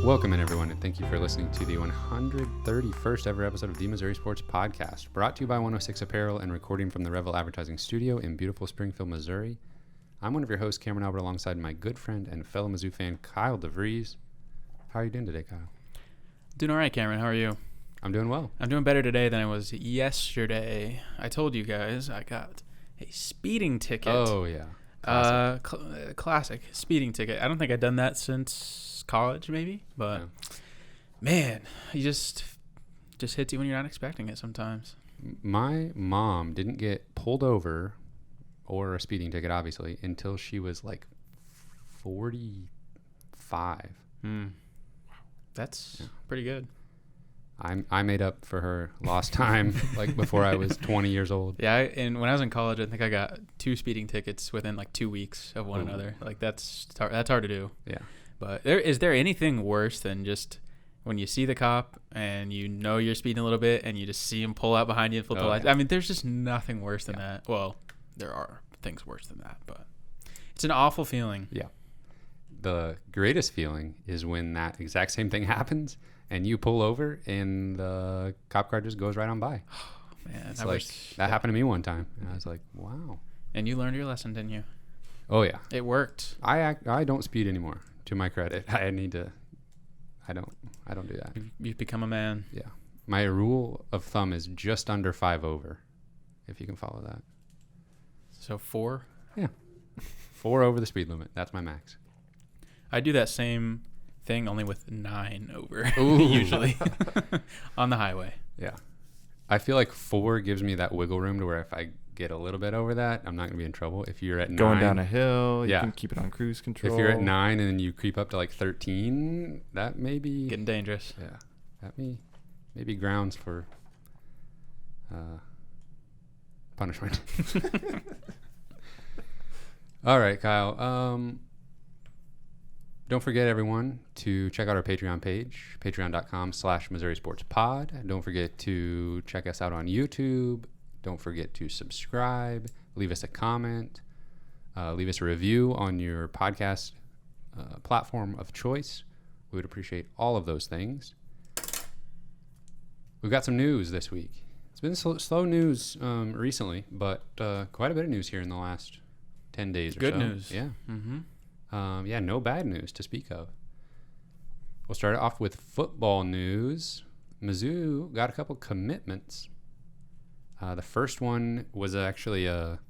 Welcome in, everyone, and thank you for listening to the 131st ever episode of the Missouri Sports Podcast, brought to you by 106 Apparel and recording from the Revel Advertising Studio in beautiful Springfield, Missouri. I'm one of your hosts, Cameron Albert, alongside my good friend and fellow Mizzou fan, Kyle DeVries. How are you doing today, Kyle? Doing all right, Cameron. How are you? I'm doing well. I'm doing better today than I was yesterday. I told you guys I got a speeding ticket. Oh, yeah. Classic speeding ticket. I don't think I've done that since college, maybe, but man, you just hits you when you're not expecting it sometimes. My mom didn't get pulled over or a speeding ticket, obviously, until she was like 45. That's pretty good. I made up for her lost time like before I was 20 years old. Yeah, and when I was in college, I think I got 2 speeding tickets within like 2 weeks of one another. Like that's hard to do. Yeah. But is there anything worse than just when you see the cop and you know you're speeding a little bit and you just see him pull out behind you and flip the lights? Yeah. I mean, there's just nothing worse than that. Well, there are things worse than that, but it's an awful feeling. Yeah. The greatest feeling is when that exact same thing happens and you pull over and the cop car just goes right on by. Oh, man. It's like that happened to me one time. And I was like, wow. And you learned your lesson, didn't you? Oh, yeah. It worked. I don't speed anymore, to my credit. I don't do that. You've become a man. Yeah. My rule of thumb is just under 5 over, if you can follow that. So 4? Yeah. 4 over the speed limit. That's my max. I do that same thing only with 9 over Ooh. usually on the highway. Yeah. I feel like 4 gives me that wiggle room to where if I get a little bit over that, I'm not going to be in trouble. If you're at 9. Going down a hill, you can keep it on cruise control. If you're at 9 and then you creep up to like 13, that may be... Getting dangerous. Yeah. That may be grounds for punishment. All right, Kyle. Don't forget, everyone, to check out our Patreon page, patreon.com/Missouri Sports Pod. Don't forget to check us out on YouTube. Don't forget to subscribe, leave us a comment, leave us a review on your podcast platform of choice. We would appreciate all of those things. We've got some news this week. It's been slow news recently, but quite a bit of news here in the last 10 days or so. Good news. Yeah. Mm-hmm. No bad news to speak of. We'll start it off with football news. Mizzou got a couple commitments. The first one was actually a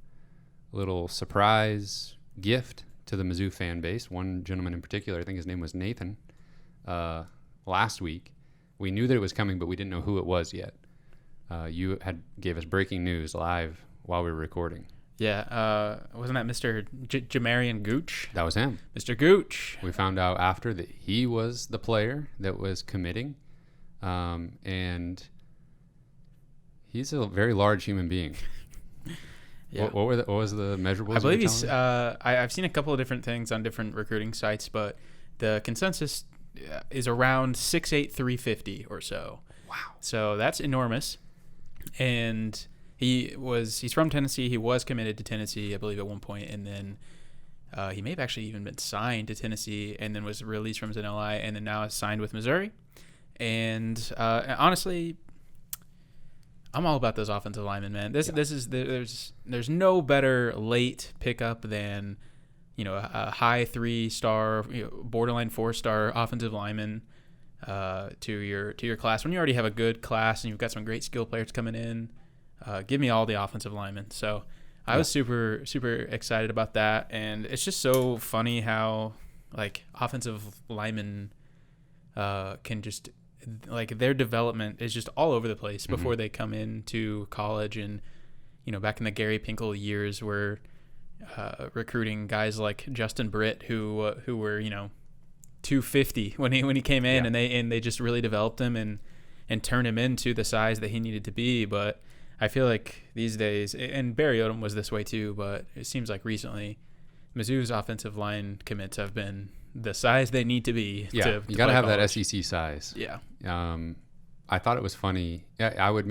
little surprise gift to the Mizzou fan base. One gentleman in particular, I think his name was Nathan, last week. We knew that it was coming, but we didn't know who it was yet. You gave us breaking news live while we were recording. Yeah, wasn't that Mr. Jamarian Gooch? That was him. Mr. Gooch. We found out after that he was the player that was committing, and he's a very large human being. Yeah. What was the measurables? I believe he's. I've seen a couple of different things on different recruiting sites, but the consensus is around 6'8", 350 or so. Wow. So that's enormous, and he's from Tennessee. He was committed to Tennessee, I believe, at one point, and then he may have actually even been signed to Tennessee and then was released from NLI and then now is signed with Missouri. And honestly, I'm all about those offensive linemen, man. There's no better late pickup than a high 3-star, borderline 4-star offensive lineman to your class when you already have a good class and you've got some great skill players coming in. Give me all the offensive linemen. So I was super, super excited about that. And it's just so funny how, like, offensive linemen can just, like, their development is just all over the place before they come into college. And, back in the Gary Pinkel years where recruiting guys like Justin Britt who were, 250 when he came in, and they just really developed him and turned him into the size that he needed to be. But I feel like these days, and Barry Odom was this way too, but it seems like recently Mizzou's offensive line commits have been the size they need to be. Yeah, you got to have college. That SEC size. Yeah. I thought it was funny. Yeah, I would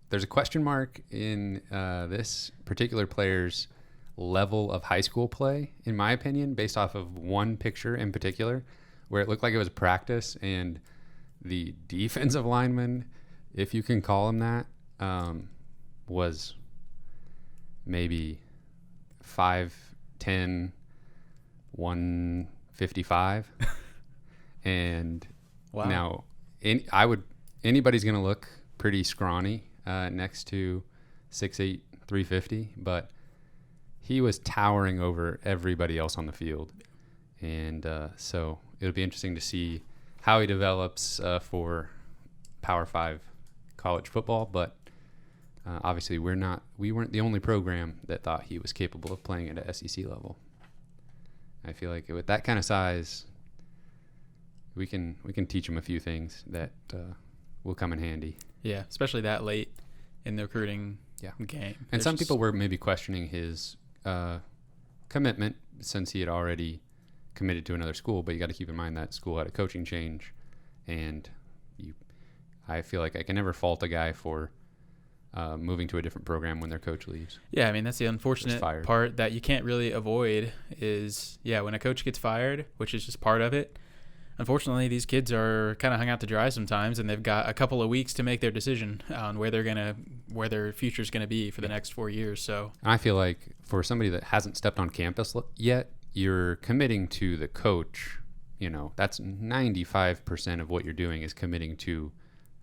there's a question mark in this particular player's level of high school play, in my opinion, based off of one picture in particular, where it looked like it was practice, and the defensive lineman, if you can call him that, was maybe 5'10", 155. And wow. Now anybody's going to look pretty scrawny next to 6'8", 350, but he was towering over everybody else on the field. And so it'll be interesting to see how he develops for Power 5 college football. But obviously we weren't the only program that thought he was capable of playing at a SEC level. I feel like with that kind of size, we can teach him a few things that will come in handy. Yeah, especially that late in the recruiting game. And some people were maybe questioning his commitment since he had already committed to another school, but you got to keep in mind that school had a coaching change, and I feel like I can never fault a guy for moving to a different program when their coach leaves. Yeah, I mean, that's the unfortunate part that you can't really avoid is, when a coach gets fired, which is just part of it. Unfortunately, these kids are kind of hung out to dry sometimes, and they've got a couple of weeks to make their decision on where their future is gonna be for the next 4 years. So I feel like for somebody that hasn't stepped on campus yet, you're committing to the coach. That's 95% of what you're doing is committing to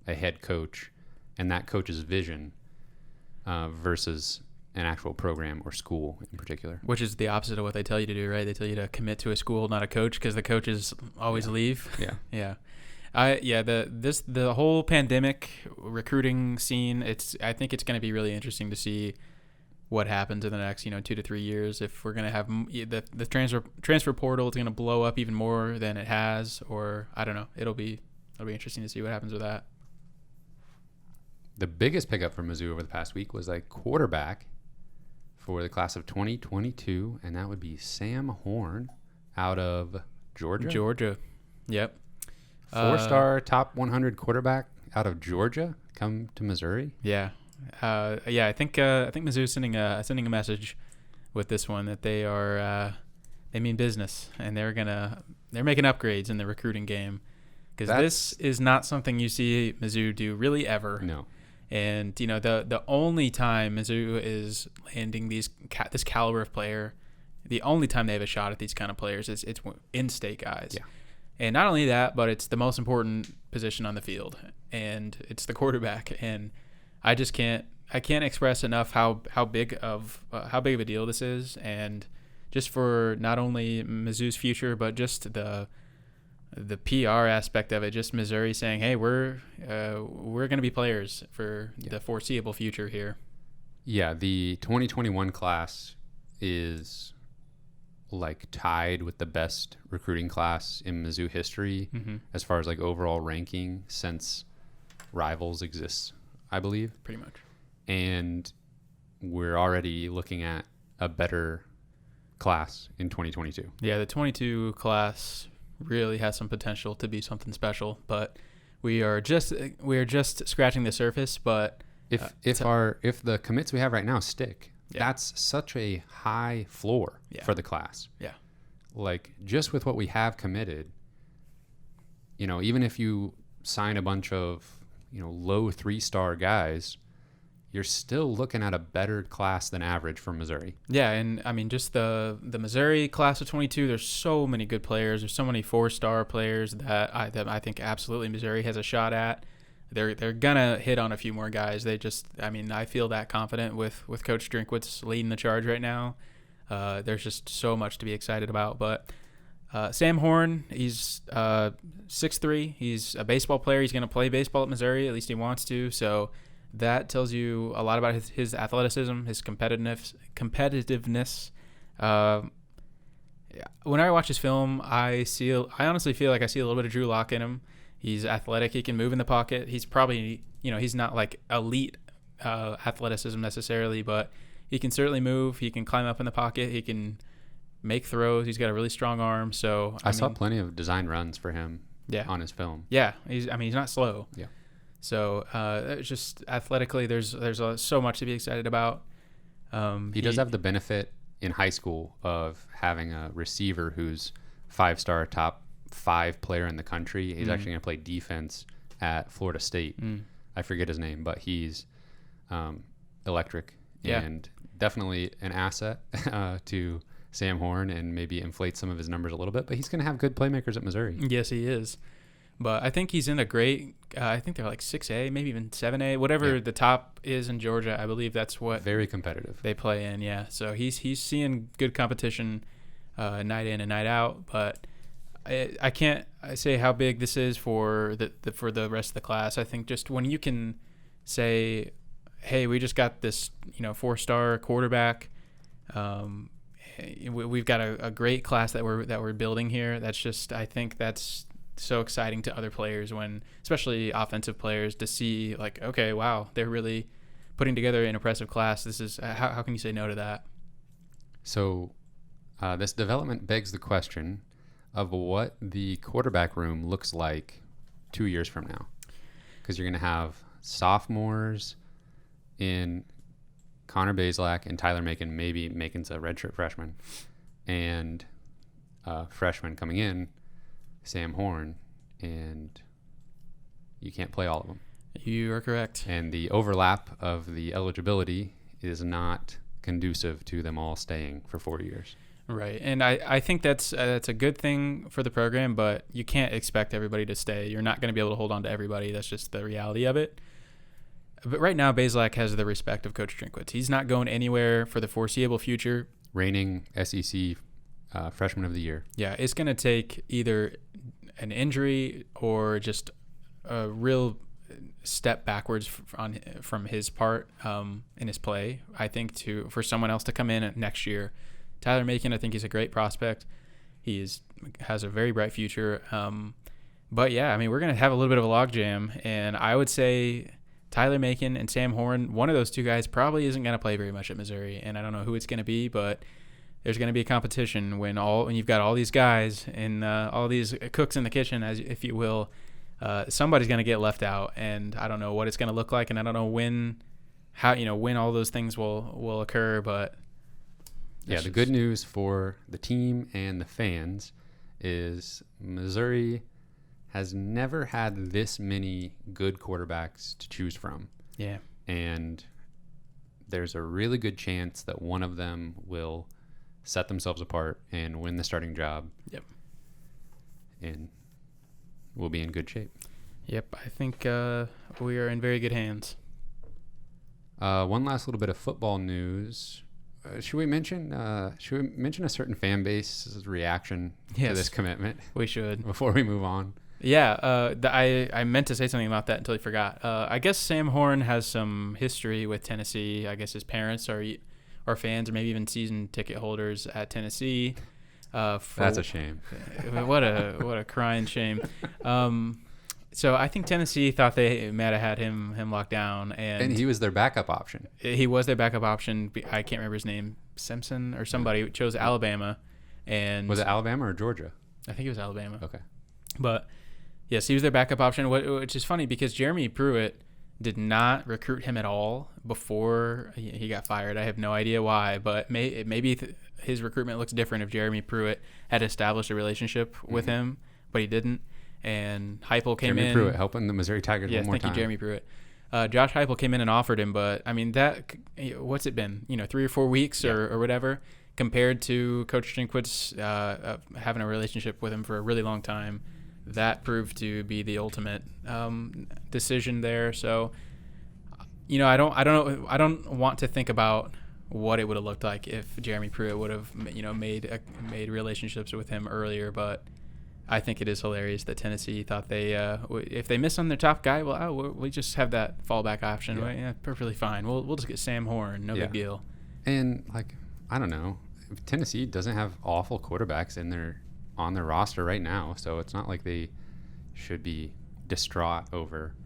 a head coach and that coach's vision versus an actual program or school in particular. Which is the opposite of what they tell you to do, right? They tell you to commit to a school, not a coach, because the coaches always leave. Yeah. The whole pandemic recruiting scene, I think it's going to be really interesting to see what happens in the next 2 to 3 years. If we're going to have the transfer portal is going to blow up even more than it has, or I don't know. It'll be interesting to see what happens with that. The biggest pickup for Mizzou over the past week was a quarterback for the class of 2022, and that would be Sam Horn out of Georgia. Yep. 4-star top 100 quarterback out of Georgia come to Missouri. Yeah. I think Mizzou's sending a message with this one that they mean business, and they're making upgrades in the recruiting game, because this is not something you see Mizzou do really ever. No. And the only time Mizzou is landing this caliber of player, the only time they have a shot at these kind of players is it's in-state guys. Yeah. And not only that, but it's the most important position on the field, and it's the quarterback. And I can't express enough how big of a deal this is, and just for not only Mizzou's future, but just the PR aspect of it, just Missouri saying, "Hey, we're going to be players for the foreseeable future here." Yeah, the 2021 class is tied with the best recruiting class in Mizzou history as far as overall ranking since Rivals exists, I believe. Pretty much. And we're already looking at a better class in 2022. Yeah, the 22 class really has some potential to be something special, but we are just scratching the surface. But if the commits we have right now stick, that's such a high floor for the class. Yeah, just with what we have committed, even if you sign a bunch of low 3-star guys, you're still looking at a better class than average for Missouri. Yeah, and I mean, just the Missouri class of 22, there's so many good players. There's so many 4-star players that I think absolutely Missouri has a shot at. They're gonna hit on a few more guys. I feel that confident with Coach Drinkwitz leading the charge right now. There's just so much to be excited about. But Sam Horn, he's 6'3". He's a baseball player. He's gonna play baseball at Missouri. At least he wants to. So that tells you a lot about his athleticism, his competitiveness. When I watch his film, I honestly feel like I see a little bit of Drew Lock in him. He's athletic. He can move in the pocket. He's probably, he's not elite athleticism necessarily, but he can certainly move. He can climb up in the pocket. He can make throws. He's got a really strong arm. So I saw plenty of design runs for him on his film. Yeah, he's not slow. Yeah. So it's just athletically, there's so much to be excited about. He does have the benefit in high school of having a receiver who's 5-star top 5 player in the country. He's actually going to play defense at Florida State. I forget his name, but he's electric and definitely an asset to Sam Horn, and maybe inflate some of his numbers a little bit. But he's going to have good playmakers at Missouri. Yes, he is. But I think he's in a great, I think they're like 6A, maybe even 7A, whatever the top is in Georgia. I believe that's what very competitive they play in. Yeah. So he's seeing good competition night in and night out. But I can't say how big this is for the rest of the class. I think just when you can say, hey, we just got this 4-star quarterback. We've got a great class that we're building here. That's just, I think that's so exciting to other players, when especially offensive players, to see like, okay, wow, they're really putting together an impressive class. This is how can you say no to that? So this development begs the question of what the quarterback room looks like 2 years from now, because you're going to have sophomores in Connor Bazelak and Tyler Macon. Maybe Macon's a redshirt freshman, and freshman coming in, Sam Horn, and you can't play all of them. You are correct. And the overlap of the eligibility is not conducive to them all staying for 4 years. Right, and I think that's a good thing for the program, but you can't expect everybody to stay. You're not going to be able to hold on to everybody. That's just the reality of it. But right now, Bazelak has the respect of Coach Drinkwitz. He's not going anywhere for the foreseeable future. Reigning SEC Freshman of the Year. Yeah, it's going to take either an injury or just a real step backwards from his part in his play, I think, for someone else to come in next year. Tyler Macon, I think he's a great prospect. He has a very bright future. But yeah, I mean, we're going to have a little bit of a logjam, and I would say Tyler Macon and Sam Horn, one of those two guys probably isn't going to play very much at Missouri, and I don't know who it's going to be, but there's going to be a competition when you've got all these guys and all these cooks in the kitchen, as if you will. Somebody's going to get left out, and I don't know what it's going to look like, and I don't know when all those things will occur. But yeah, the good news for the team and the fans is Missouri has never had this many good quarterbacks to choose from. Yeah, and there's a really good chance that one of them will set themselves apart and win the starting job. Yep. And we'll be in good shape. Yep, I think we are in very good hands. One last little bit of football news. Should we mention a certain fan base's reaction to this commitment? We should. Before we move on. Yeah, I meant to say something about that until I forgot. I guess Sam Horn has some history with Tennessee. I guess his parents are fans, or maybe even season ticket holders at Tennessee. That's a shame. What a crying shame. So I think Tennessee thought they might have had him locked down, and he was their backup option. He was their backup option. I can't remember his name, Simpson or somebody chose Alabama, and was it Alabama or Georgia? I think it was Alabama. Okay, but yes, he was their backup option, which is funny because Jeremy Pruitt did not recruit him at all before he got fired. I have no idea why, but maybe his recruitment looks different if Jeremy Pruitt had established a relationship with him, but he didn't. And Heupel came in. Jeremy Pruitt helping the Missouri Tigers one more time. Yes, thank you, Jeremy Pruitt. Josh Heupel came in and offered him, but I mean, what's it been? 3 or 4 weeks or whatever, compared to Coach Drinkwitz having a relationship with him for a really long time. That proved to be the ultimate decision there. So, I don't want to think about what it would have looked like if Jeremy Pruitt would have made relationships with him earlier, but I think it is hilarious that Tennessee thought if they miss on their top guy, we just have that fallback option. Yeah, perfectly fine. We'll just get Sam Horn. No big deal. And I don't know, Tennessee doesn't have awful quarterbacks on their roster right now, so it's not like they should be distraught over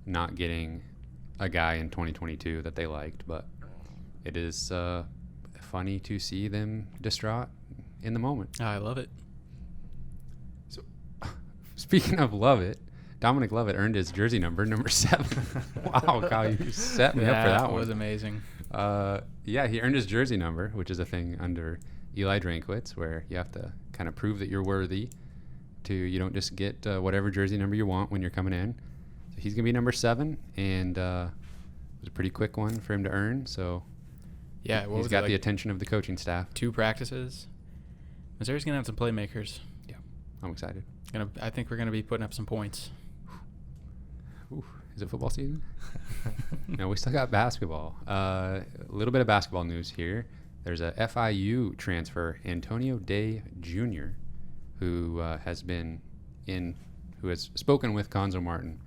not getting a guy in 2022 that they liked. But it is funny to see them distraught in the moment. I love it. Speaking of Lovett, Dominic Lovett earned his jersey number 7. Wow, Kyle, you set me up for that one. That was amazing. Yeah, he earned his jersey number, which is a thing under Eli Drinkwitz, where you have to kind of prove that you're worthy too. You don't just get whatever jersey number you want when you're coming in. So he's going to be number 7, and it was a pretty quick one for him to earn. So yeah, he's got the attention of the coaching staff. 2 practices. Missouri's going to have some playmakers. Yeah, I'm excited. I think we're going to be putting up some points. Ooh, is it football season? No, we still got basketball. A little bit of basketball news here. There's a FIU transfer, Antonio Day Jr., who has spoken with Conzo Martin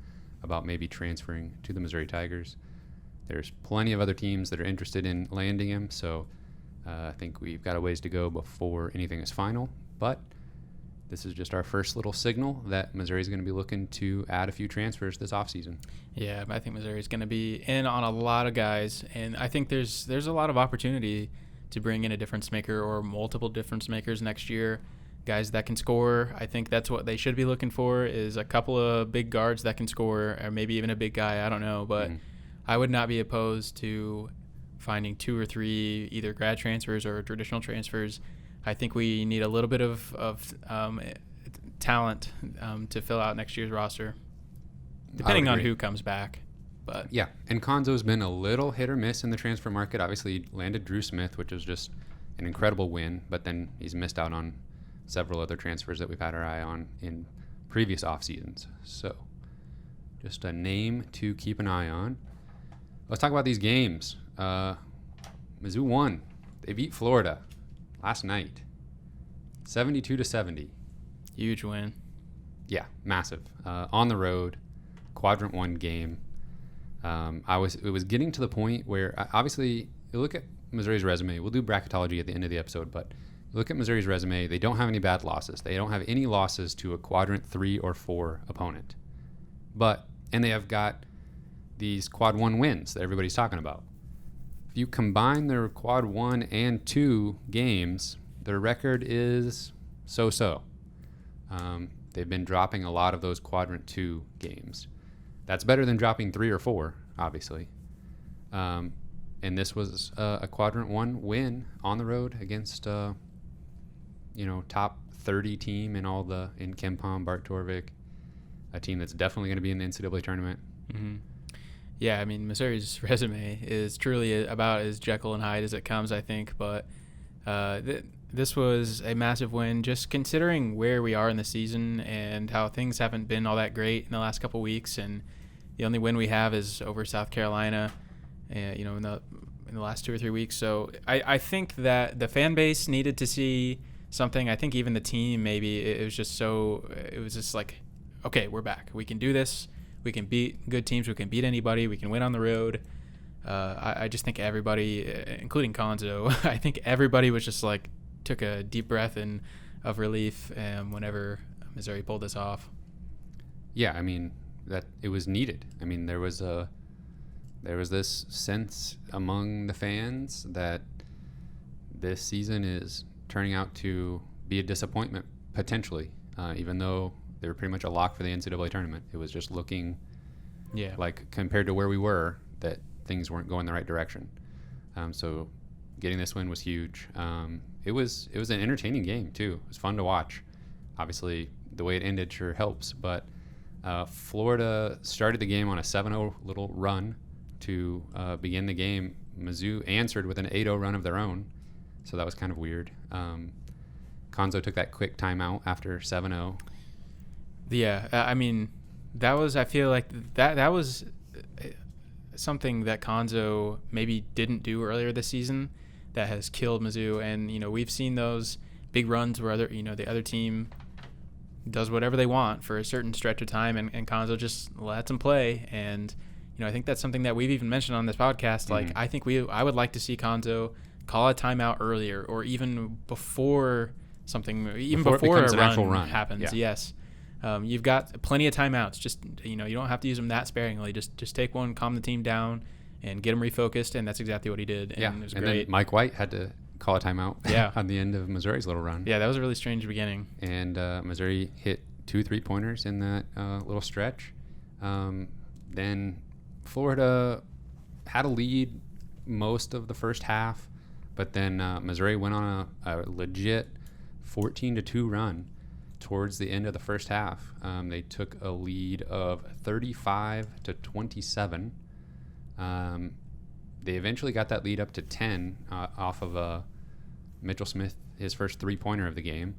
about maybe transferring to the Missouri Tigers. There's plenty of other teams that are interested in landing him, so I think we've got a ways to go before anything is final. But this is just our first little signal that Missouri is going to be looking to add a few transfers this offseason. Yeah, I think Missouri is going to be in on a lot of guys, and I think there's a lot of opportunity to bring in a difference maker or multiple difference makers next year. Guys that can score. I think that's what they should be looking for, is a couple of big guards that can score, or maybe even a big guy. I don't know, but I would not be opposed to finding 2 or 3 either grad transfers or traditional transfers. I think we need a little bit of talent to fill out next year's roster, depending on who comes back. But yeah, and Conzo's been a little hit or miss in the transfer market. Obviously, he landed Drew Smith, which was just an incredible win, but then he's missed out on several other transfers that we've had our eye on in previous off seasons. So just a name to keep an eye on. Let's talk about these games. Mizzou won. They beat Florida last night, 72-70. Huge win. Yeah, massive. On the road, quadrant 1 game. It was getting to the point where, obviously, you look at Missouri's resume. We'll do bracketology at the end of the episode, but you look at Missouri's resume. They don't have any bad losses. They don't have any losses to a quadrant 3 or 4 opponent. And they have got these quad 1 wins that everybody's talking about. If you combine their quad 1 and 2 games, their record is so-so. They've been dropping a lot of those quadrant 2 games. That's better than dropping 3 or 4, obviously. And this was a quadrant 1 win on the road against, top 30 team in KenPom, Bart Torvik, a team that's definitely going to be in the NCAA tournament. Mm-hmm. Yeah, I mean, Missouri's resume is truly about as Jekyll and Hyde as it comes, I think. But this was a massive win, just considering where we are in the season and how things haven't been all that great in the last couple weeks. And the only win we have is over South Carolina, in the last 2 or 3 weeks. So I think that the fan base needed to see something. I think even the team, maybe it was just like, okay, we're back. We can do this. We can beat good teams. We can beat anybody. We can win on the road. I just think everybody, including Conzo, I think everybody was just like took a deep breath of relief whenever Missouri pulled this off. Yeah, I mean that it was needed. I mean there was this sense among the fans that this season is turning out to be a disappointment potentially, even though they were pretty much a lock for the NCAA tournament. It was just looking like, compared to where we were, that things weren't going the right direction. So getting this win was huge. It was an entertaining game, too. It was fun to watch. Obviously, the way it ended sure helps, but Florida started the game on a 7-0 little run to begin the game. Mizzou answered with an 8-0 run of their own, so that was kind of weird. Conzo took that quick timeout after 7-0. Yeah, I mean, I feel like that was something that Conzo maybe didn't do earlier this season that has killed Mizzou. And, we've seen those big runs where the other team does whatever they want for a certain stretch of time, and Conzo just lets them play. And, I think that's something that we've even mentioned on this podcast. Mm-hmm. Like, I think I would like to see Conzo call a timeout earlier, or even before before a actual run happens. Yeah. Yes. You've got plenty of timeouts. Just, you don't have to use them that sparingly. Just take one, calm the team down, and get them refocused, and that's exactly what he did. And it was great. Then Mike White had to call a timeout on the end of Missouri's little run. Yeah, that was a really strange beginning. And Missouri hit 2 3-pointers in that little stretch. Then Florida had a lead most of the first half, but then Missouri went on a legit 14-2 run towards the end of the first half. They took a lead of 35-27. They eventually got that lead up to 10 off of Mitchell Smith, his first three-pointer of the game,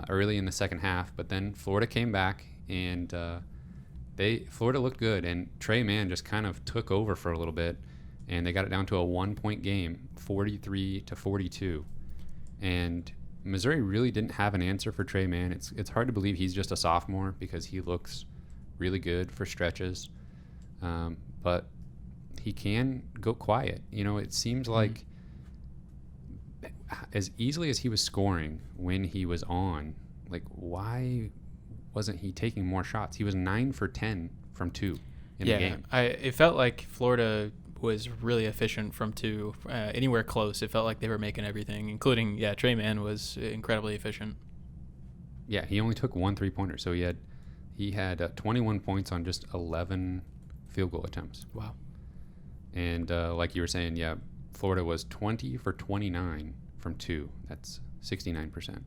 early in the second half. But then Florida came back, and Florida looked good, and Trey Mann just kind of took over for a little bit, and they got it down to a 1-point game, 43-42. And Missouri really didn't have an answer for Trey Mann. It's hard to believe he's just a sophomore because he looks really good for stretches, but he can go quiet. It seems like as easily as he was scoring when he was on, like, why wasn't he taking more shots? He was 9 for 10 from 2 in the game. It felt like Florida was really efficient from 2, anywhere close. It felt like they were making everything, including, Trey Mann was incredibly efficient. Yeah, he only took 1 3-pointer, so he had 21 points on just 11 field goal attempts. Wow. And like you were saying, Florida was 20 for 29 from 2. That's 69%.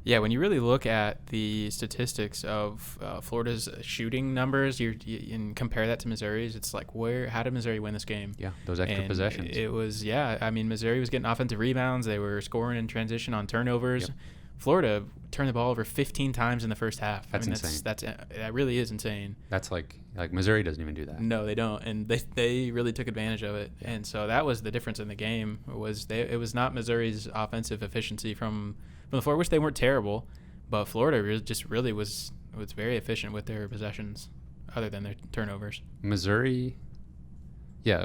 Yeah, when you really look at the statistics of Florida's shooting numbers, and compare that to Missouri's, it's like, how did Missouri win this game? Yeah, those extra possessions. It was, Missouri was getting offensive rebounds. They were scoring in transition on turnovers. Yep. Florida turned the ball over 15 times in the first half. That's insane. That really is insane. That's like Missouri doesn't even do that. No, they don't, and they really took advantage of it. Yeah. And so that was the difference in the game. It was not Missouri's offensive efficiency from the floor, which they weren't terrible, but Florida just really was very efficient with their possessions, other than their turnovers. Missouri,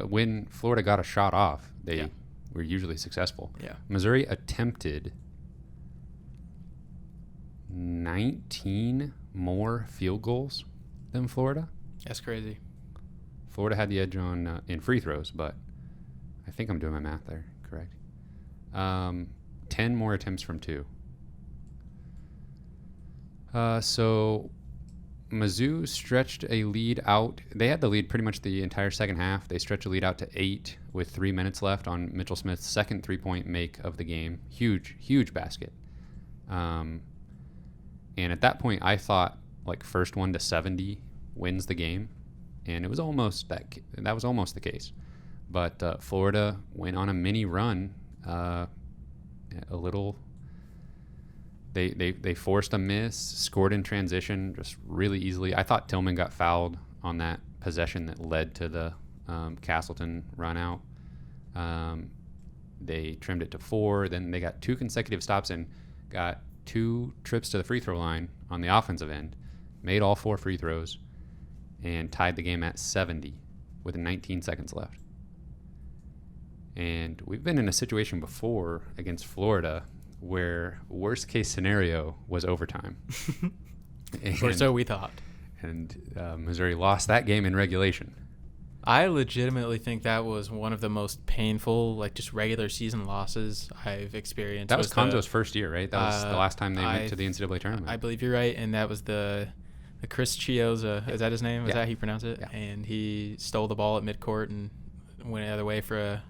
when Florida got a shot off, they were usually successful. Yeah. Missouri attempted 19 more field goals than Florida. That's crazy. Florida had the edge on in free throws, but I think I'm doing my math there correct. 10 more attempts from 2. So Mizzou stretched a lead out. They had the lead pretty much the entire second half. They stretched a lead out to 8 with 3 minutes left on Mitchell Smith's second 3-point make of the game. Huge basket. And at that point, I thought first one to 70 wins the game, and it was almost that was almost the case. But Florida went on a mini run, a little. They forced a miss, scored in transition just really easily. I thought Tillman got fouled on that possession that led to the Castleton run out. They trimmed it to 4. Then they got 2 consecutive stops and got 2 trips to the free throw line on the offensive end, made all 4 free throws, and tied the game at 70 with 19 seconds left. And we've been in a situation before against Florida where worst case scenario was overtime. Or so we thought. And Missouri lost that game in regulation. I legitimately think that was one of the most painful, just regular season losses I've experienced. That was Conzo's first year, right? That was the last time they went to the NCAA tournament. I believe you're right, and that was the Chris Chioza. Is that his name? Is that how you pronounce it? Yeah. And he stole the ball at midcourt and went the other way for a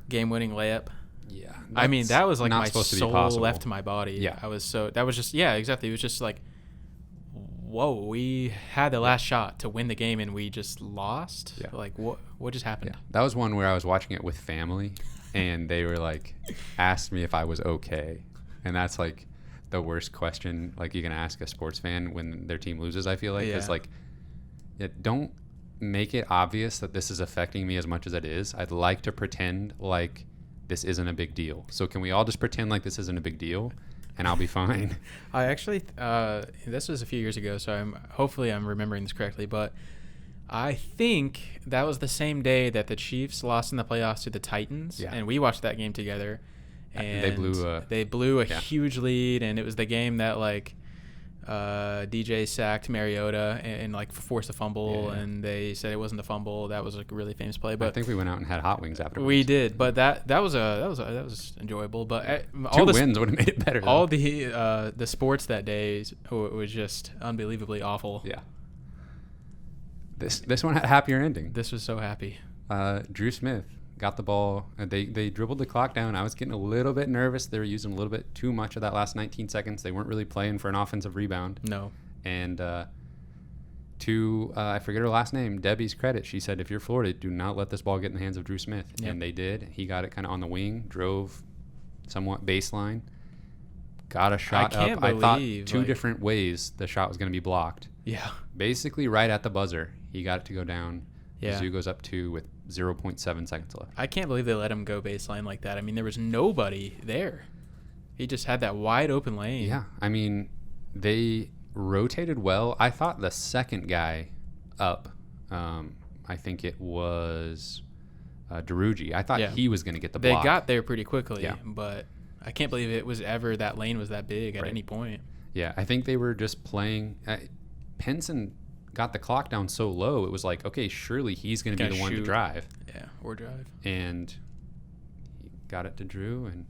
game-winning layup. Yeah. That was my soul to left my body. Yeah. Exactly. It was just whoa, we had the last shot to win the game and we just lost. Yeah. What just happened? Yeah. That was one where I was watching it with family and they were asked me if I was okay. And that's the worst question you can ask a sports fan when their team loses, I feel like. Yeah. It's don't make it obvious that this is affecting me as much as it is. I'd like to pretend this isn't a big deal. So can we all just pretend this isn't a big deal and I'll be fine? I actually, this was a few years ago, so hopefully I'm remembering this correctly, but I think that was the same day that the Chiefs lost in the playoffs to the Titans, and we watched that game together. And they blew a huge lead, and it was the game that DJ sacked Mariota and forced a fumble, and they said it wasn't a fumble. That was a really famous play. But I think we went out and had hot wings afterwards. We did, but that was enjoyable. But all 2 wins would have made it better. All the sports that day was just unbelievably awful. Yeah. This one had a happier ending. This was so happy. Drew Smith got the ball. They dribbled the clock down. I was getting a little bit nervous. They were using a little bit too much of that last 19 seconds. They weren't really playing for an offensive rebound. No. And I forget her last name, Debbie's credit, she said, if you're Florida, do not let this ball get in the hands of Drew Smith. Yep. And they did. He got it kind of on the wing, drove somewhat baseline, got a shot up. I thought two different ways the shot was going to be blocked. Yeah. Basically, right at the buzzer, he got it to go down. Yeah. Mizzou goes up 2 with 0.7 seconds left. I can't believe they let him go baseline like that. I mean, there was nobody there. He just had that wide open lane. Yeah. I mean, they rotated well. I thought the second guy up, I think it was Derugi. I thought he was going to get the block. They got there pretty quickly, yeah. But I can't believe it was ever that lane was that big at any point. Yeah, I think they were just playing. Penson got the clock down so low, it was like, okay, surely he's going to be the one to drive. Yeah, or drive. And he got it to Drew, and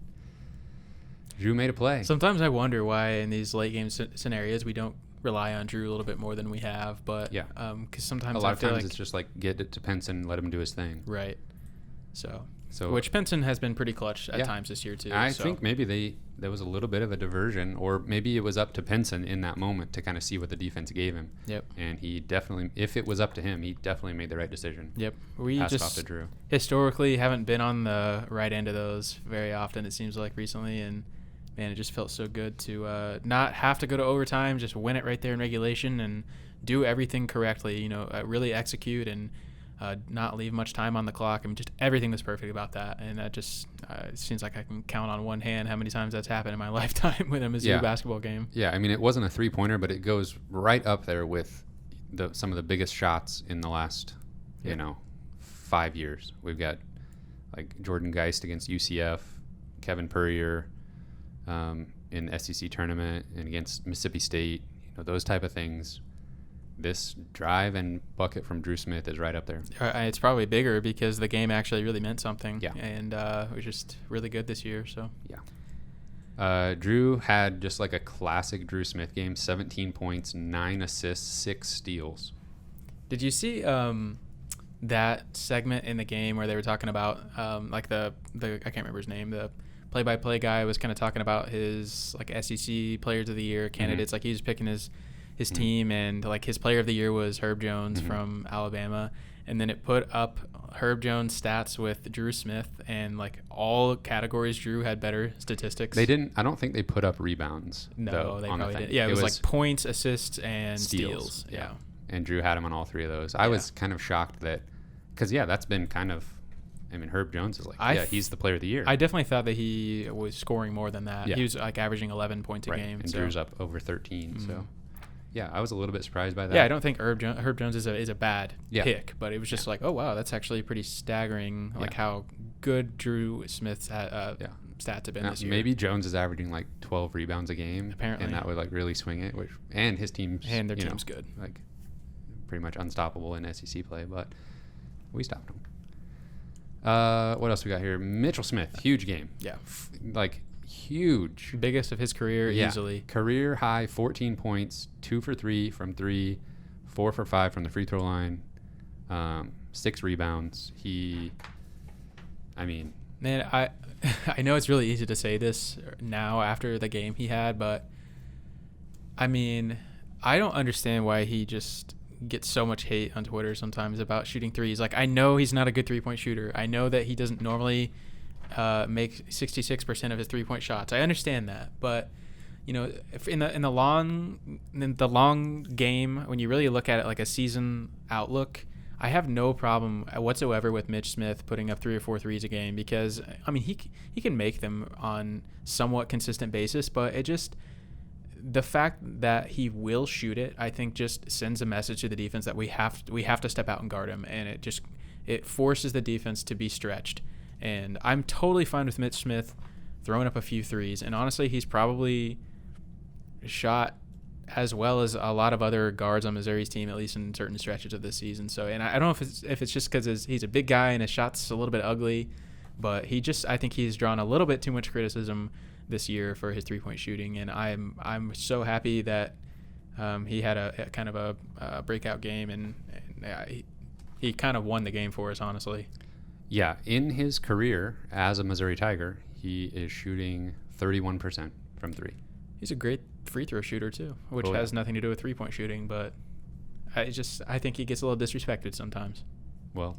Drew made a play. Sometimes I wonder why in these late game scenarios we don't rely on Drew a little bit more than we have. But because sometimes a lot of times it's just like get it to Penson and let him do his thing. Right. So which Penson has been pretty clutch at times this year too. I think maybe there was a little bit of a diversion, or maybe it was up to Penson in that moment to kind of see what the defense gave him. Yep. And he definitely, if it was up to him, he definitely made the right decision. Yep. We passed just off to Drew. Historically haven't been on the right end of those very often, it seems like recently, and man, it just felt so good to not have to go to overtime, just win it right there in regulation and do everything correctly, really execute and not leave much time on the clock. I mean, just everything was perfect about that. And that just it seems like I can count on one hand how many times that's happened in my lifetime with a Mizzou basketball game. Yeah, I mean, it wasn't a three-pointer, but it goes right up there with some of the biggest shots in the last, 5 years. We've got, like, Jordan Geist against UCF, Kevin Purrier in the SEC tournament and against Mississippi State, those type of things. This drive and bucket from Drew Smith is right up there. It's probably bigger because the game actually really meant something. Yeah. And it was just really good this year. So yeah. Drew had just like a classic Drew Smith game, 17 points, 9 assists, 6 steals. Did you see that segment in the game where they were talking about like the I can't remember his name, the play-by-play guy was kind of talking about his like SEC Players of the Year candidates. Like he was picking his team, and like his Player of the Year was Herb Jones from Alabama, and then it put up Herb Jones stats with Drew Smith, and like all categories Drew had better statistics. They didn't. I don't think they put up rebounds. No, they probably didn't. Yeah, it was like points, assists, and steals. Yeah, and Drew had him on all 3 of those. I was kind of shocked that, because that's been kind of. I mean, Herb Jones is like, he's the Player of the Year. I definitely thought that he was scoring more than that. Yeah. He was like averaging 11 points a game. And Drew's up over 13. So, yeah, I was a little bit surprised by that. Yeah, I don't think Herb Jones is a bad pick, but it was just like, oh wow, that's actually pretty staggering. Like how good Drew Smith's stats have been this year. Maybe Jones is averaging like 12 rebounds a game, apparently, and that would like really swing it. And his team's their team's good, like pretty much unstoppable in SEC play, but we stopped him. What else we got here? Mitchell Smith, huge game. Yeah. Huge. Biggest of his career, easily. Career high, 14 points, 2 for 3 from 3, 4 for 5 from the free throw line, 6 rebounds. Man, I know it's really easy to say this now after the game he had, but I mean, I don't understand why he just gets so much hate on Twitter sometimes about shooting threes. Like, I know he's not a good 3-point shooter. I know that he doesn't normally make 66% of his 3-point shots. I understand that, but if in the long game, when you really look at it like a season outlook, I have no problem whatsoever with Mitch Smith putting up 3 or 4 threes a game, because I mean he can make them on somewhat consistent basis, but it just, the fact that he will shoot it, I think, just sends a message to the defense that we have to step out and guard him, and it forces the defense to be stretched. And I'm totally fine with Mitch Smith throwing up a few threes, and honestly, he's probably shot as well as a lot of other guards on Missouri's team, at least in certain stretches of this season. So, and I don't know if it's just because he's a big guy and his shot's a little bit ugly, but I think he's drawn a little bit too much criticism this year for his 3-point shooting, and I'm so happy that he had a kind of a breakout game, and he kind of won the game for us, honestly. Yeah, in his career as a Missouri Tiger, he is shooting 31% from 3. He's a great free throw shooter too, which has nothing to do with 3-point shooting, but I think he gets a little disrespected sometimes. Well,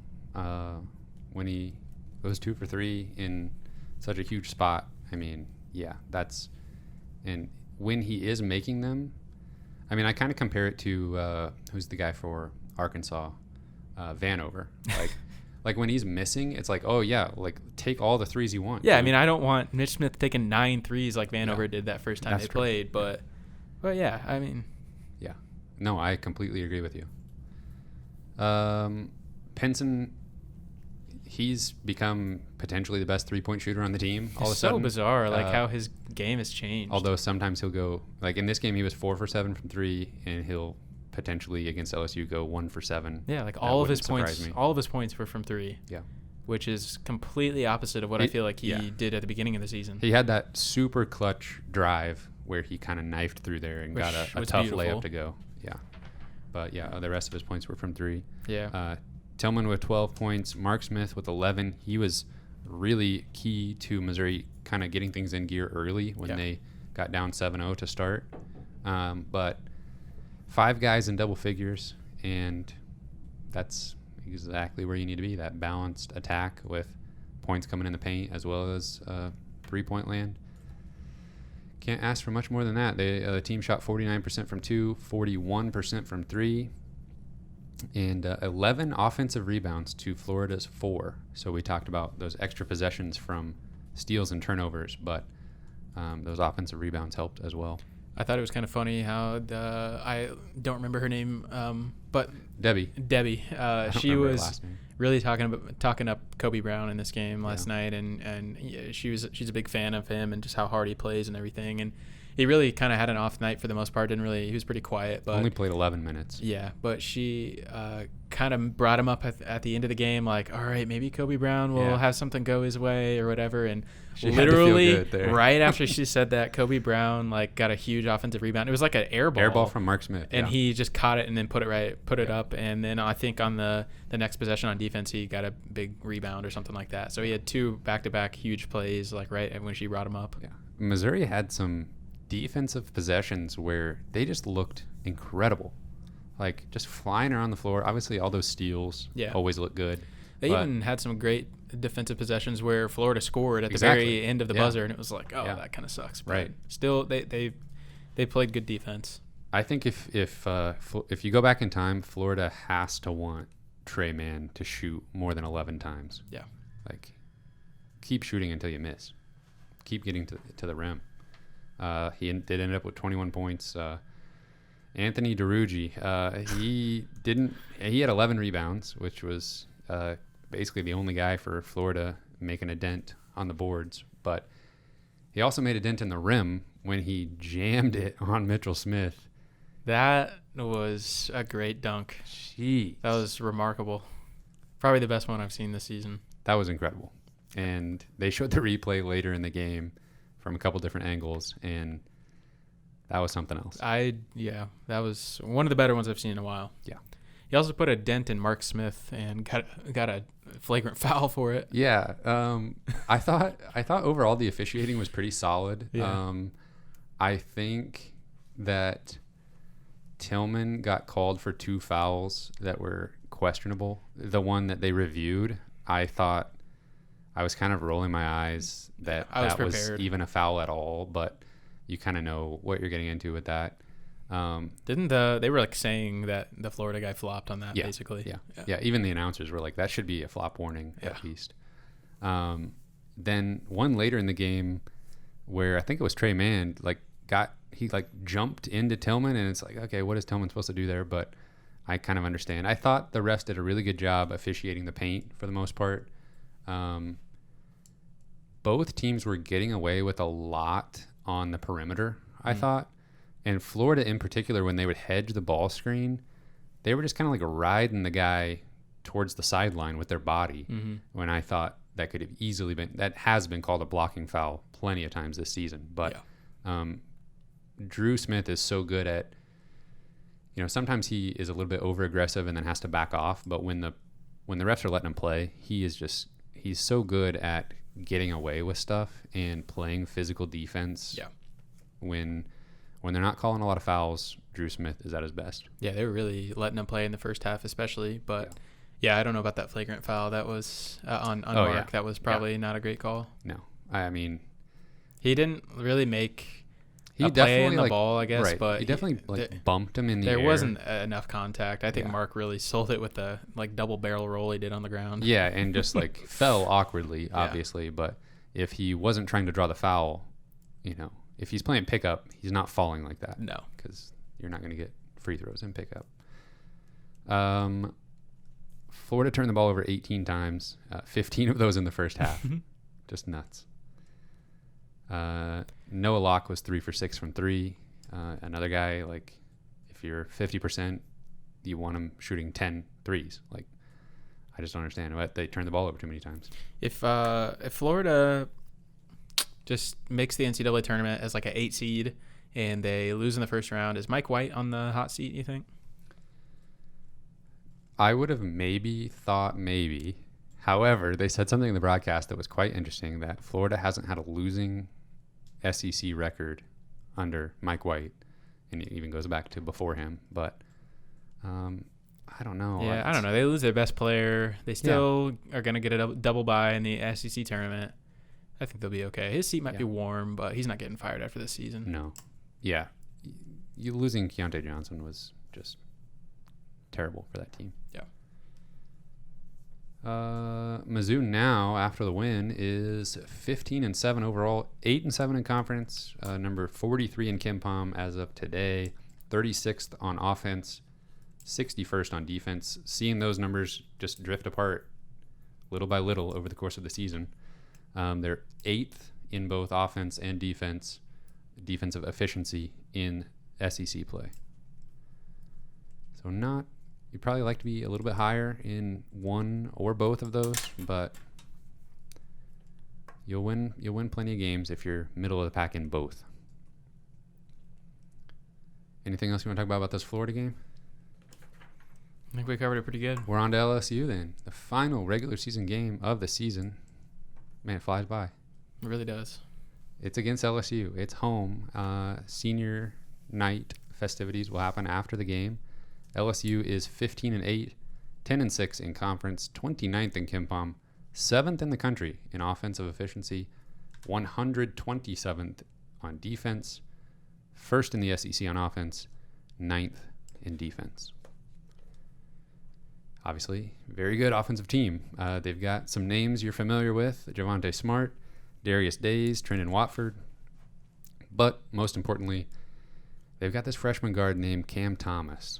when he goes 2 for 3 in such a huge spot, I mean, yeah, and when he is making them, I mean, I kind of compare it to who's the guy for Arkansas, Vanover. Like when he's missing, it's like, oh yeah, like take all the threes you want. Yeah, dude. I mean, I don't want Mitch Smith taking 9 threes like Vanover did that first time That's they played, but yeah, I mean, yeah, no, I completely agree with you. Pinson, he's become potentially the best 3-point shooter on the team. All of a sudden, so bizarre, like how his game has changed. Although sometimes he'll go, like in this game, he was 4 for 7 from 3, and he'll potentially against LSU go 1 for 7. Yeah, like all of his points were from 3. Yeah, which is completely opposite of what I feel like he did at the beginning of the season. He had that super clutch drive where he kind of knifed through there and got a tough layup to go. Yeah, but yeah, the rest of his points were from 3. Yeah. Tillman with 12 points, Mark Smith with 11. He was really key to Missouri kind of getting things in gear early when they got down 7-0 to start. But 5 guys in double figures, and that's exactly where you need to be, that balanced attack with points coming in the paint as well as 3-point land. Can't ask for much more than that. The team shot 49% from 2, 41% from 3, and 11 offensive rebounds to Florida's 4. So we talked about those extra possessions from steals and turnovers, but those offensive rebounds helped as well. I thought it was kind of funny how I don't remember her name, but Debbie. She was really talking up Kobe Brown in this game last night, and she's a big fan of him and just how hard he plays and everything. And he really kind of had an off night for the most part. He was pretty quiet, but only played 11 minutes. Yeah, but she kind of brought him up at the end of the game, like, all right, maybe Kobe Brown will have something go his way or whatever. And she literally right after she said that, Kobe Brown got a huge offensive rebound. It was like an air ball from Mark Smith, and he just caught it and then put it up. And then I think on the next possession on defense, he got a big rebound or something like that. So he had 2 back-to-back huge plays, like right when she brought him up. Yeah, Missouri had some defensive possessions where they just looked incredible, like just flying around the floor. Obviously all those steals always look good. They even had some great defensive possessions where Florida scored at the very end of the buzzer, and it was like, that kind of sucks, but still they played good defense. I think if you go back in time, Florida has to want Trey Mann to shoot more than 11 times. Yeah, like keep shooting until you miss, keep getting to the rim. He did end up with 21 points. Anthony DeRuggi, he had 11 rebounds, which was basically the only guy for Florida making a dent on the boards. But he also made a dent in the rim when he jammed it on Mitchell Smith. That was a great dunk. Jeez. That was remarkable. Probably the best one I've seen this season. That was incredible. And they showed the replay later in the game from a couple different angles, and that was something else. That was one of the better ones I've seen in a while. Yeah. He also put a dent in Mark Smith and got a flagrant foul for it. Yeah. I thought overall the officiating was pretty solid. Yeah. I think that Tillman got called for 2 fouls that were questionable. The one that they reviewed, I thought I was kind of rolling my eyes that was even a foul at all, but you kind of know what you're getting into with that. They were like saying that the Florida guy flopped on that basically. Yeah. Even the announcers were like, that should be a flop warning at least. Then one later in the game where I think it was Trey Mann, he jumped into Tillman, and it's like, okay, what is Tillman supposed to do there? But I kind of understand. I thought the refs did a really good job officiating the paint for the most part. Both teams were getting away with a lot on the perimeter, I thought. And Florida in particular, when they would hedge the ball screen, they were just kind of like riding the guy towards the sideline with their body. When I thought that could have easily been, that has been called a blocking foul plenty of times this season. But Drew Smith is so good at, sometimes he is a little bit over aggressive and then has to back off. But when the refs are letting him play, he is just he's so good at getting away with stuff and playing physical defense. Yeah. When they're not calling a lot of fouls, Drew Smith is at his best. Yeah, they were really letting him play in the first half, especially. But yeah, I don't know about that flagrant foul. That was on Mark. Yeah. That was probably not a great call. No, I mean, he didn't really make. He play in the ball, I guess, but he definitely bumped him in the air. There wasn't enough contact. I think Mark really sold it with the double barrel roll he did on the ground. Yeah, and just fell awkwardly, obviously. But if he wasn't trying to draw the foul, if he's playing pickup, he's not falling like that. No, because you're not going to get free throws in pickup. Florida turned the ball over 18 times, 15 of those in the first half. Just nuts. Noah Locke was 3 for 6 from 3. Another guy, if you're 50%, you want him shooting 10 threes. I just don't understand. They turned the ball over too many times. If Florida just makes the NCAA tournament as an 8 seed and they lose in the first round, is Mike White on the hot seat, you think? I would have thought maybe. However, they said something in the broadcast that was quite interesting, that Florida hasn't had a losing SEC record under Mike White, and it even goes back to before him. But I don't know. Yeah, I don't know. They lose their best player. They still are going to get a double bye in the SEC tournament. I think they'll be okay. His seat might be warm, but he's not getting fired after this season. No. Yeah. You losing Keontae Johnson was just terrible for that team. Yeah. Mizzou now, after the win, is 15-7 overall, 8-7 in conference, number 43 in KenPom as of today, 36th on offense, 61st on defense. Seeing those numbers just drift apart little by little over the course of the season. They're 8th in both offense and defensive efficiency in SEC play. So you'd probably like to be a little bit higher in one or both of those, but you'll win plenty of games if you're middle of the pack in both. Anything else you want to talk about this Florida game? I think we covered it pretty good. We're on to LSU then. The final regular season game of the season. Man, it flies by. It really does. It's against LSU. It's home. Senior night festivities will happen after the game. LSU is 15-8, 10-6 in conference, 29th in KenPom, 7th in the country in offensive efficiency, 127th on defense, 1st in the SEC on offense, 9th in defense. Obviously, very good offensive team. They've got some names you're familiar with: Javonte Smart, Darius Days, Trendon Watford. But most importantly, they've got this freshman guard named Cam Thomas.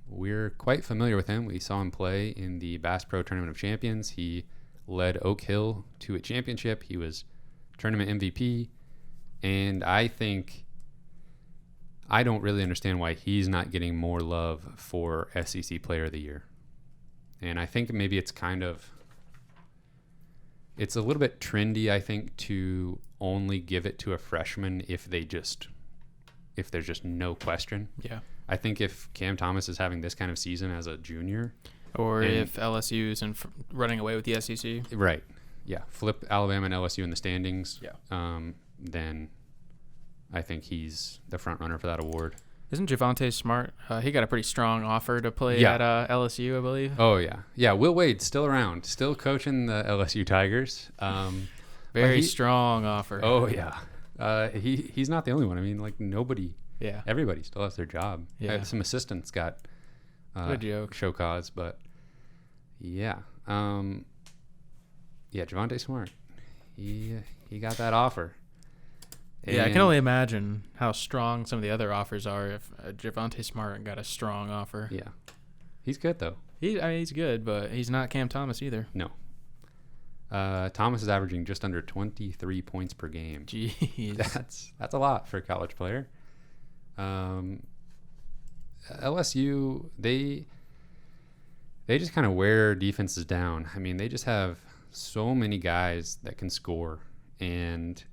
We're quite familiar with him. We saw him play in the Bass Pro Tournament of Champions. He led Oak Hill to a championship. He was tournament MVP. And I don't really understand why he's not getting more love for SEC Player of the Year. And I think maybe it's a little bit trendy, I think, to only give it to a freshman if there's just no question. Yeah. I think if Cam Thomas is having this kind of season as a junior, or if LSU is running away with the SEC, right? Yeah, flip Alabama and LSU in the standings. Yeah. Then I think he's the front runner for that award. Isn't Javonte Smart? He got a pretty strong offer to play at LSU, I believe. Oh yeah. Will Wade's still around, still coaching the LSU Tigers. Very strong offer. Oh yeah. He's not the only one. I mean, nobody. Yeah. Everybody still has their job. Yeah. Some assistants got good joke. Show cause, but yeah. Javonte Smart. He got that offer. Yeah, I can only imagine how strong some of the other offers are if Javonte Smart got a strong offer. Yeah. He's good though. He's good, but he's not Cam Thomas either. No. Thomas is averaging just under 23 points per game. Jeez. That's a lot for a college player. LSU, they just kind of wear defenses down. I mean, they just have so many guys that can score, and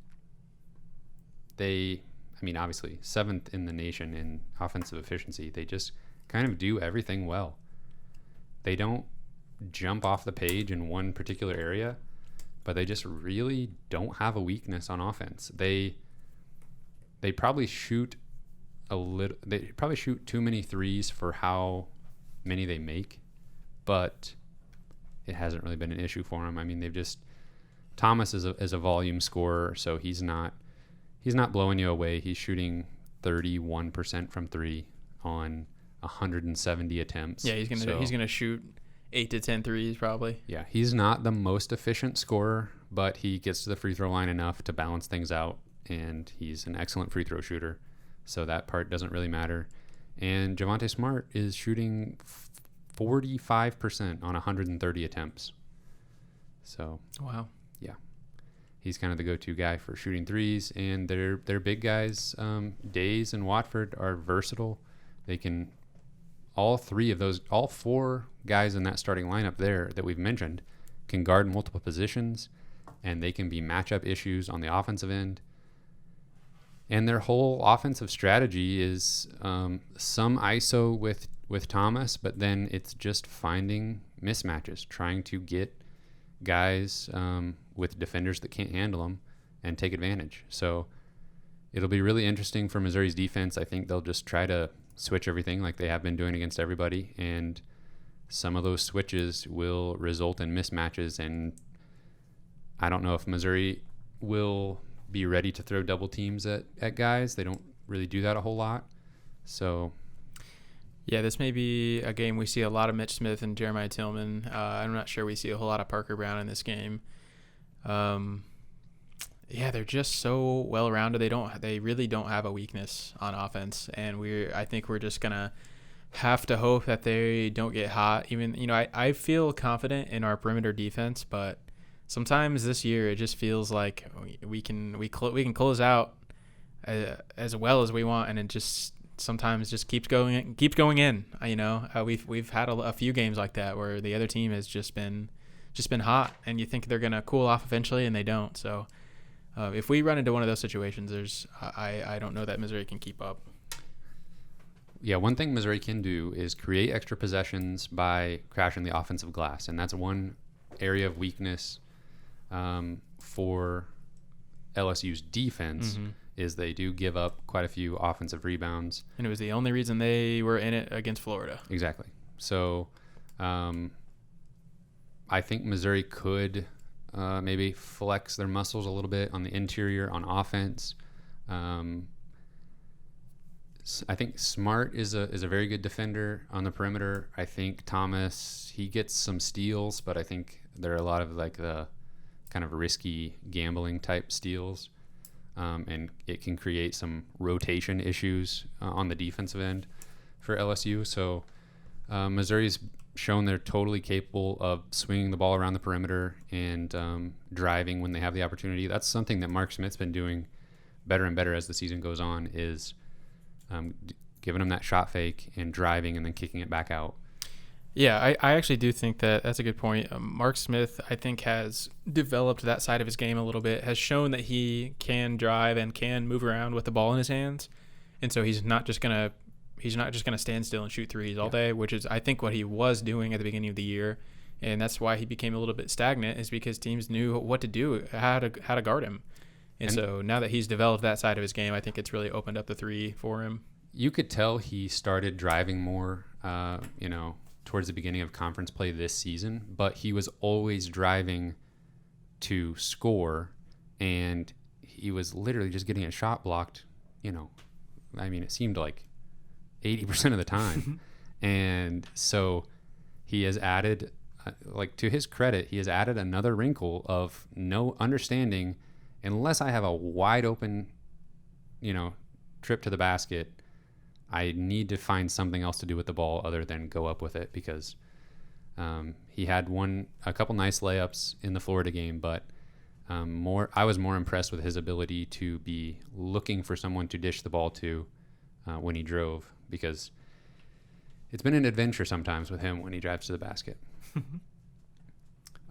obviously 7th in the nation in offensive efficiency. They just kind of do everything well. They don't jump off the page in one particular area, but they just really don't have a weakness on offense. They probably shoot they probably shoot too many threes for how many they make, but it hasn't really been an issue for them. I mean, Thomas is a volume scorer, so he's not blowing you away. He's shooting 31% from three on 170 attempts. Yeah, he's gonna shoot 8 to 10 threes probably. Yeah, he's not the most efficient scorer, but he gets to the free throw line enough to balance things out, and he's an excellent free throw shooter, so that part doesn't really matter. And Javonte Smart is shooting 45% on 130 attempts. So wow. Yeah, he's kind of the go-to guy for shooting threes, and their big guys, Days and Watford, are versatile. They can all four guys in that starting lineup there that we've mentioned can guard multiple positions, and they can be matchup issues on the offensive end. And their whole offensive strategy is some ISO with Thomas, but then it's just finding mismatches, trying to get guys with defenders that can't handle them and take advantage. So it'll be really interesting for Missouri's defense. I think they'll just try to switch everything like they have been doing against everybody, and some of those switches will result in mismatches, and I don't know if Missouri will be ready to throw double teams at guys. They don't really do that a whole lot. So yeah, this may be a game we see a lot of Mitch Smith and Jeremiah Tillman. I'm not sure we see a whole lot of Parker Brown in this game. Yeah, they're just so well-rounded. They really don't have a weakness on offense, and I think we're just gonna have to hope that they don't get hot. Even I feel confident in our perimeter defense, but sometimes this year it just feels like we can close out as well as we want, and it just sometimes just keeps going in. We've had a few games like that where the other team has just been hot, and you think they're gonna cool off eventually, and they don't. So if we run into one of those situations, I don't know that Missouri can keep up. Yeah, one thing Missouri can do is create extra possessions by crashing the offensive glass, and that's one area of weakness for LSU's defense. Is they do give up quite a few offensive rebounds. And it was the only reason they were in it against Florida. Exactly. So I think Missouri could maybe flex their muscles a little bit on the interior on offense. I think Smart is a very good defender on the perimeter. I think Thomas, he gets some steals, but I think there are a lot of like the kind of risky gambling type steals. And it can create some rotation issues on the defensive end for LSU. So Missouri's shown they're totally capable of swinging the ball around the perimeter and driving when they have the opportunity. That's something that Mark Smith's been doing better and better as the season goes on, is giving them that shot fake and driving and then kicking it back out. Yeah, I actually do think that's a good point. Mark Smith, I think, has developed that side of his game a little bit, has shown that he can drive and can move around with the ball in his hands. And so he's not just gonna stand still and shoot threes all day, which is, I think, what he was doing at the beginning of the year. And that's why he became a little bit stagnant, is because teams knew what to do, how to guard him. And so now that he's developed that side of his game, I think it's really opened up the three for him. You could tell he started driving more, towards the beginning of conference play this season, but he was always driving to score, and he was literally just getting a shot blocked, it seemed like 80% of the time. And so he has added, to his credit, he has added another wrinkle of no understanding, unless I have a wide open, trip to the basket, I need to find something else to do with the ball other than go up with it, because he had a couple nice layups in the Florida game, but I was more impressed with his ability to be looking for someone to dish the ball to when he drove, because it's been an adventure sometimes with him when he drives to the basket.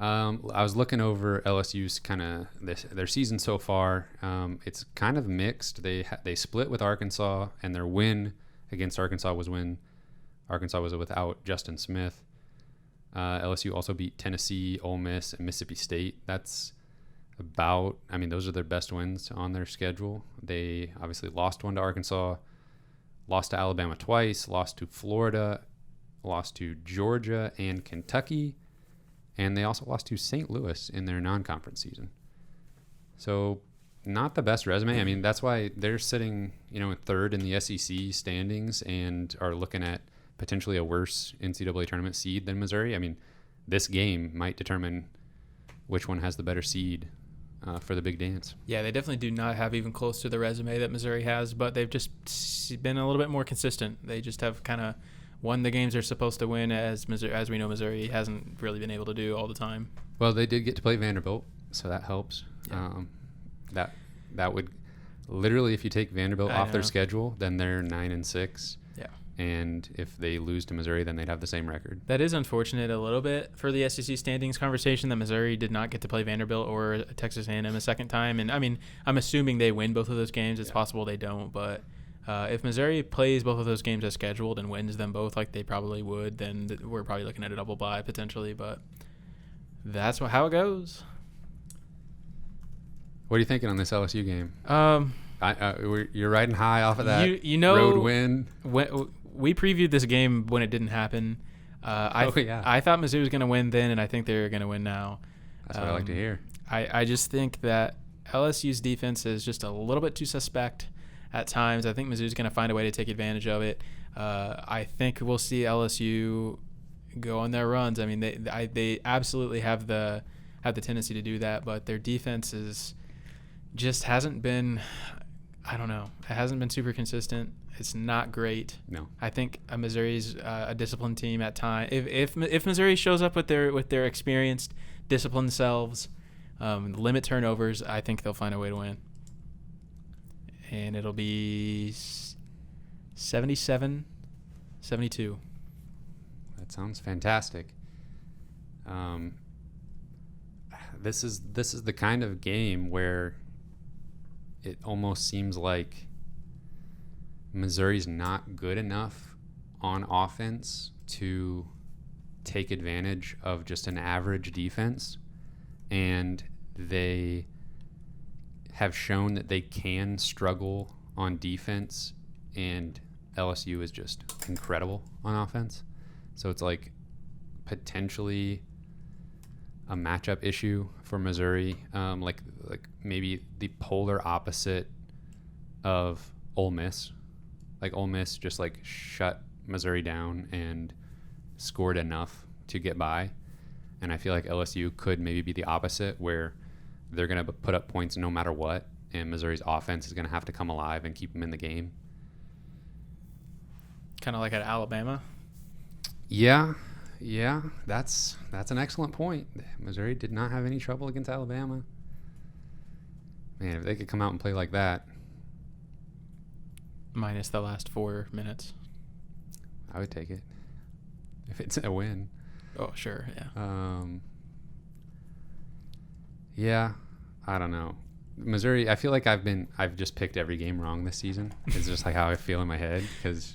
I was looking over LSU's kind of their season so far. It's kind of mixed. They split with Arkansas, and their win against Arkansas was when Arkansas was without Justin Smith. LSU also beat Tennessee, Ole Miss, and Mississippi State. That's about, I mean, those are their best wins on their schedule. They obviously lost one to Arkansas, lost to Alabama twice, lost to Florida, lost to Georgia and Kentucky, and they also lost to St. Louis in their non-conference season. So not the best resume. I mean, that's why they're sitting, third in the SEC standings and are looking at potentially a worse NCAA tournament seed than Missouri. I mean, this game might determine which one has the better seed for the big dance. Yeah, they definitely do not have even close to the resume that Missouri has, but they've just been a little bit more consistent. They just have kind of won the games they're supposed to win, as we know Missouri hasn't really been able to do all the time. Well, they did get to play Vanderbilt, so that helps. Yeah. That would literally, if you take Vanderbilt off their schedule, then they're 9-6. Yeah. And if they lose to Missouri, then they'd have the same record. That is unfortunate a little bit for the SEC standings conversation that Missouri did not get to play Vanderbilt or Texas A&M a second time. And, I mean, I'm assuming they win both of those games. It's possible they don't. But if Missouri plays both of those games as scheduled and wins them both like they probably would, then we're probably looking at a double bye potentially. But that's how it goes. What are you thinking on this LSU game? You're riding high off of that road win. We previewed this game when it didn't happen. I thought Mizzou was going to win then, and I think they're going to win now. That's what I like to hear. I just think that LSU's defense is just a little bit too suspect at times. I think Mizzou's going to find a way to take advantage of it. I think we'll see LSU go on their runs. I mean, they absolutely have the tendency to do that, but their defense just hasn't been. I don't know. It hasn't been super consistent. It's not great. No. I think Missouri's a disciplined team at times. If Missouri shows up with their experienced, disciplined selves, limit turnovers, I think they'll find a way to win. And it'll be 77-72. That sounds fantastic. This is the kind of game where it almost seems like Missouri's not good enough on offense to take advantage of just an average defense, and they have shown that they can struggle on defense, and LSU is just incredible on offense. So it's like potentially a matchup issue for Missouri, like maybe the polar opposite of Ole Miss. Like Ole Miss just like shut Missouri down and scored enough to get by, and I feel like LSU could maybe be the opposite, where they're going to put up points no matter what, and Missouri's offense is going to have to come alive and keep them in the game. Kind of like at Alabama. Yeah, that's an excellent point. Missouri did not have any trouble against Alabama. Man, if they could come out and play like that. Minus the last 4 minutes. I would take it. If it's a win. Oh, sure, yeah. Yeah, I don't know. Missouri, I feel like I've just picked every game wrong this season. It's just like how I feel in my head.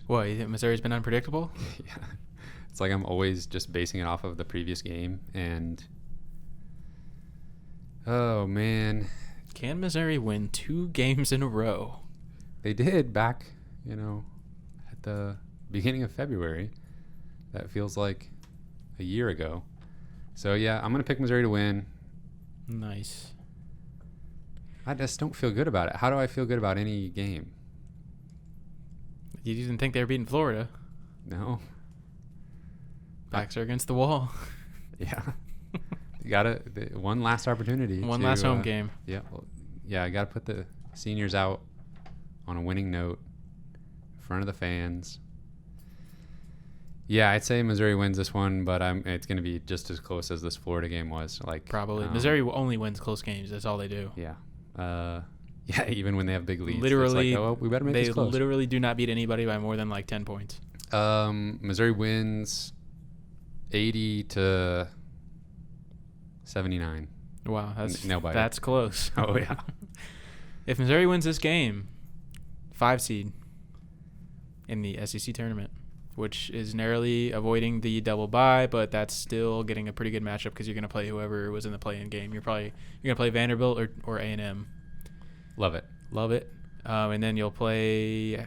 What, you think Missouri's been unpredictable? Yeah. It's like I'm always just basing it off of the previous game, and oh man, can Missouri win 2 games in a row? They did back, at the beginning of February. That feels like a year ago. So yeah, I'm gonna pick Missouri to win. Nice. I just don't feel good about it. How do I feel good about any game? You didn't think they were beating Florida? No. Backs are against the wall. Yeah. You got one last opportunity. One last home game. Yeah. I got to put the seniors out on a winning note in front of the fans. Yeah, I'd say Missouri wins this one, but it's going to be just as close as this Florida game was. Probably. Missouri only wins close games. That's all they do. Yeah. Yeah, even when they have big leads. Literally, it's like, we better make this close. They literally do not beat anybody by more than 10 points. Missouri wins 80-79. Wow, Nobody. That's close. Oh yeah. If Missouri wins this game, 5 seed in the SEC tournament, which is narrowly avoiding the double bye, but that's still getting a pretty good matchup because you're going to play whoever was in the play-in game. You're going to play Vanderbilt or A&M. Love it. And then you'll play.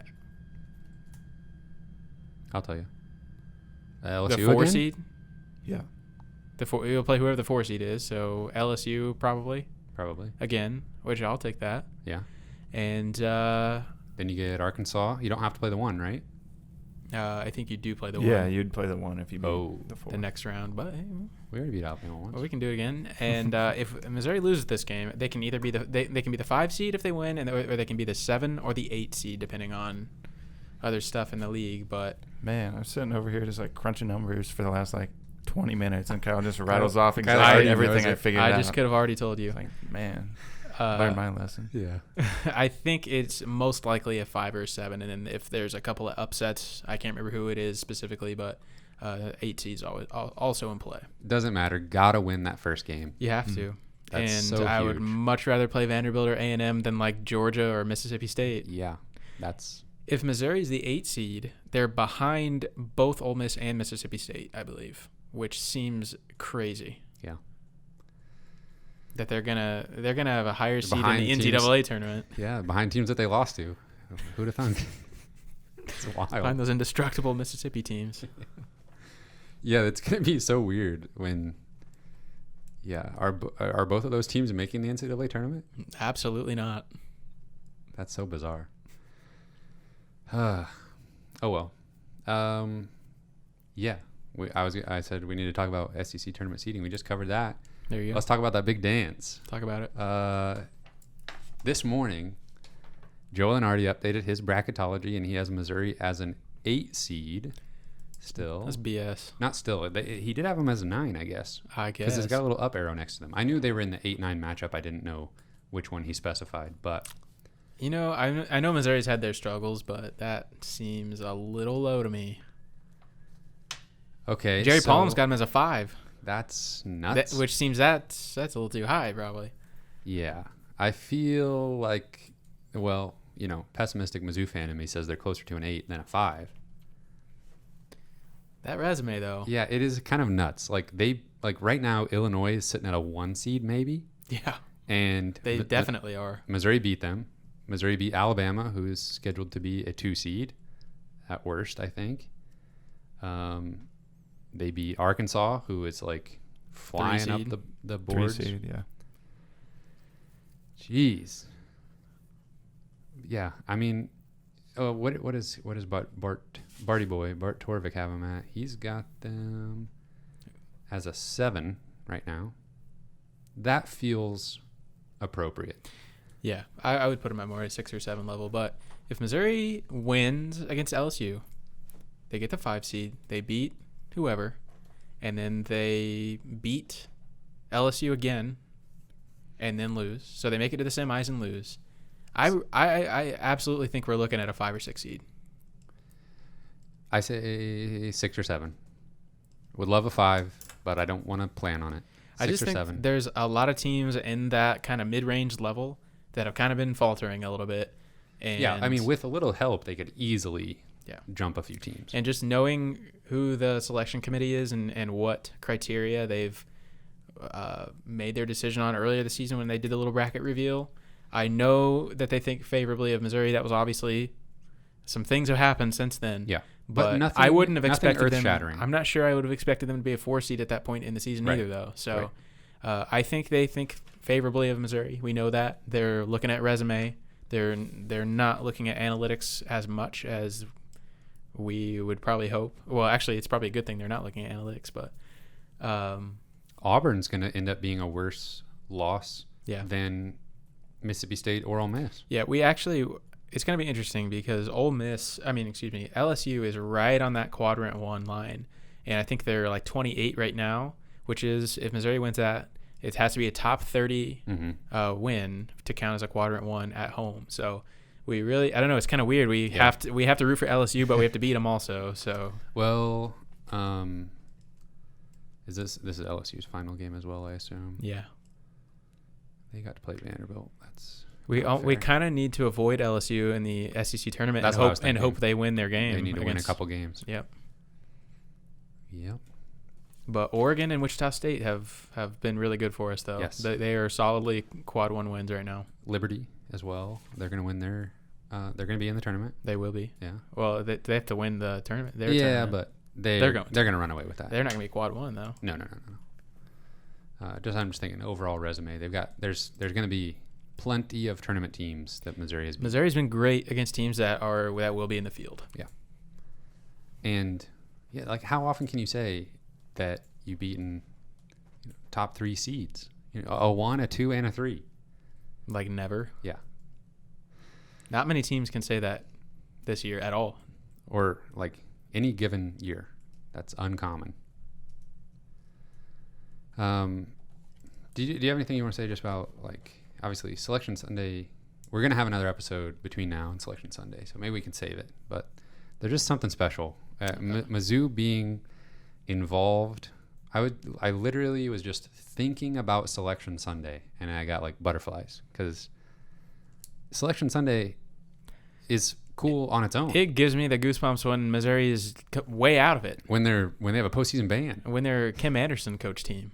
I'll tell you. LSU the 4 again? seed. Yeah. You'll play whoever the 4 seed is. So LSU probably again, which I'll take that. Yeah. And then you get Arkansas. You don't have to play the 1, right? I think you do play the 1. Yeah, you'd play the 1 if you beat the 4. The next round, but we already beat Alabama once. Well, we can do it again. And if Missouri loses this game, they can either be they can be the 5 seed if they win, or they can be the 7 or the 8 seed depending on other stuff in the league. But man, I'm sitting over here just like crunching numbers for the last 20 minutes, and Kyle just rattles off exactly everything I figured out. I just could have already told you. Like, man, learned my lesson. Yeah. I think it's most likely a 5 or 7, and then if there's a couple of upsets, I can't remember who it is specifically, but 8 seeds also in play. Doesn't matter. Gotta win that first game. You have to. That's and so I huge. would much rather play Vanderbilt or A&M than Georgia or Mississippi State. Yeah, that's. If Missouri's the 8 seed, they're behind both Ole Miss and Mississippi State, I believe, which seems crazy. Yeah. That they're gonna have a higher seed in the teams, NCAA tournament. Yeah, behind teams that they lost to. Who'd have thunk? It's wild. Behind those indestructible Mississippi teams. Yeah, it's gonna be so weird when. Yeah, are both of those teams making the NCAA tournament? Absolutely not. That's so bizarre. Oh well. Yeah. I said we need to talk about SEC tournament seeding. We just covered that. There you go. Let's talk about that big dance. Talk about it. This morning, Joel already updated his bracketology, and he has Missouri as an 8 seed. Still. That's BS. Not still. He did have them as a 9, I guess. Because it's got a little up arrow next to them. I knew they were in the 8-9 matchup. I didn't know which one he specified, but. I know Missouri's had their struggles, but that seems a little low to me. Okay. Jerry Palm's got him as a 5. That's nuts. Which seems that's a little too high, probably. Yeah. I feel like, pessimistic Mizzou fan in me says they're closer to an 8 than a 5. That resume, though. Yeah, it is kind of nuts. Right now, Illinois is sitting at a 1 seed, maybe. Yeah. And they definitely are. Missouri beat them. Missouri beat Alabama, who is scheduled to be a 2 seed at worst, I think. They beat Arkansas, who is flying up the boards. 3 seed, yeah. Jeez. Yeah, I mean, what is Barty Boy Bart Torvik have them at? He's got them as a 7 right now. That feels appropriate. Yeah, I would put them at more at 6 or 7 level. But if Missouri wins against LSU, they get the 5 seed. They beat whoever, and then they beat LSU again, and then lose. So they make it to the semis and lose. I absolutely think we're looking at a 5 or 6 seed. I say 6 or 7. Would love a 5, but I don't want to plan on it. 6 I just or think 7. There's a lot of teams in that kind of mid-range level that have kind of been faltering a little bit. And yeah, I mean, with a little help, they could easily jump a few teams. And just knowing who the selection committee is and what criteria they've made their decision on earlier this season when they did the little bracket reveal, I know that they think favorably of Missouri. That was obviously some things have happened since then. Yeah. But nothing, I wouldn't have expected them. Earth-shattering. I'm not sure I would have expected them to be a 4 seed at that point in the season either, though. So I think they think favorably of Missouri. We know that. They're looking at resume. They're not looking at analytics as much as we would probably hope. Well, actually, it's probably a good thing they're not looking at analytics. But Auburn's going to end up being a worse loss than Mississippi State or Ole Miss. Yeah, it's going to be interesting because LSU is right on that quadrant 1 line. And I think they're 28 right now, which is, if Missouri wins that, it has to be a top 30 win to count as a quadrant 1 at home. So we really, I don't know, it's kind of weird. We have to root for LSU, but we have to beat them also. So is this is LSU's final game as well, I assume? Yeah. They got to play Vanderbilt. That's we kind of need to avoid LSU in the SEC tournament and hope they win their game. They need to win a couple games. Yep. Yep. But Oregon and Wichita State have been really good for us, though. Yes. They are solidly quad 1 wins right now. Liberty as well. They're going to win their. They're going to be in the tournament. They will be. Yeah. Well, they have to win the tournament. Their Yeah, tournament. but they're going to run away with that. They're not going to be quad 1 though. No. I'm just thinking overall resume. There's going to be plenty of tournament teams that Missouri has beat. Missouri's been great against teams that will be in the field. Yeah. And yeah, like how often can you say that you beaten top 3 seeds? A 1, a 2, and a 3. Like never. Yeah. Not many teams can say that this year at all. Or like any given year. That's uncommon. Do you have anything you want to say just about, like, obviously Selection Sunday? We're going to have another episode between now and Selection Sunday, so maybe we can save it. But there's just something special. Mizzou being involved, I literally was just thinking about Selection Sunday, and I got like butterflies because Selection Sunday is cool on its own. It gives me the goosebumps when Missouri is way out of it. When they have a postseason ban. When they're Kim Anderson coach team.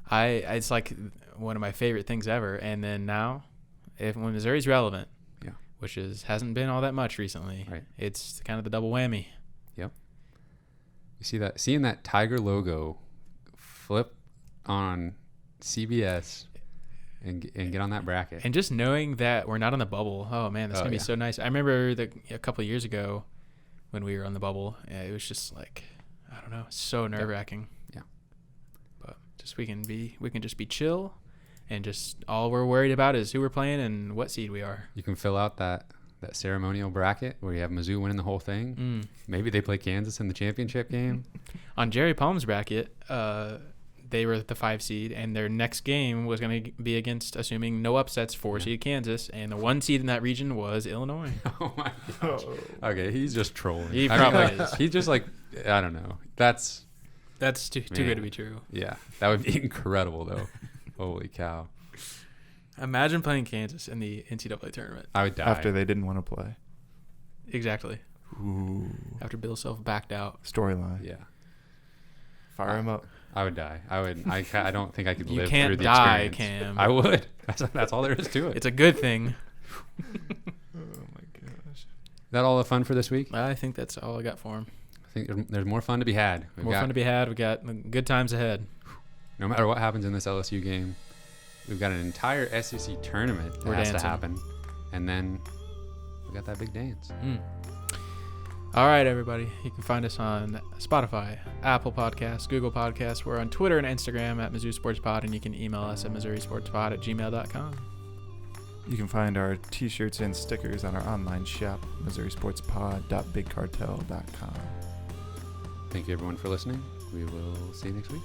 It's like one of my favorite things ever. And then now, when Missouri's relevant, yeah, which hasn't been all that much recently, right, it's kind of the double whammy. Yep. You seeing that Tiger logo flip on CBS and get on that bracket, and just knowing that we're not on the bubble. Oh man, that's gonna be so nice. I remember a couple of years ago when we were on the bubble. It was just like, I don't know, so nerve wracking. Yeah. But just we can just be chill, and just all we're worried about is who we're playing and what seed we are. You can fill out that ceremonial bracket where you have Mizzou winning the whole thing. Maybe they play Kansas in the championship game. On Jerry Palm's bracket, they were the 5 seed, and their next game was going to be against, assuming no upsets, 4 seed Kansas, and the 1 seed in that region was Illinois. Oh my gosh. Okay, he's just trolling. He probably is. He's just like, I don't know. That's too good to be true. Yeah, that would be incredible though. Holy cow. Imagine playing Kansas in the NCAA tournament. I would die. After they didn't want to play. Exactly. Ooh. After Bill Self backed out. Storyline. Yeah. Fire him up. I would die. I don't think I could live can't through the die, experience. Cam. I would. That's all there is to it. It's a good thing. Oh my gosh. Is that all the fun for this week? I think that's all I got for him. I think there's more fun to be had. More fun to be had. We got good times ahead. No matter what happens in this LSU game, we've got an entire SEC tournament that has to happen. And then we got that big dance. All right, everybody. You can find us on Spotify, Apple Podcasts, Google Podcasts. We're on Twitter and Instagram at Mizzou Sports Pod, and you can email us at MissouriSportsPod@gmail.com. You can find our t-shirts and stickers on our online shop, MissouriSportsPod.BigCartel.com. Thank you, everyone, for listening. We will see you next week.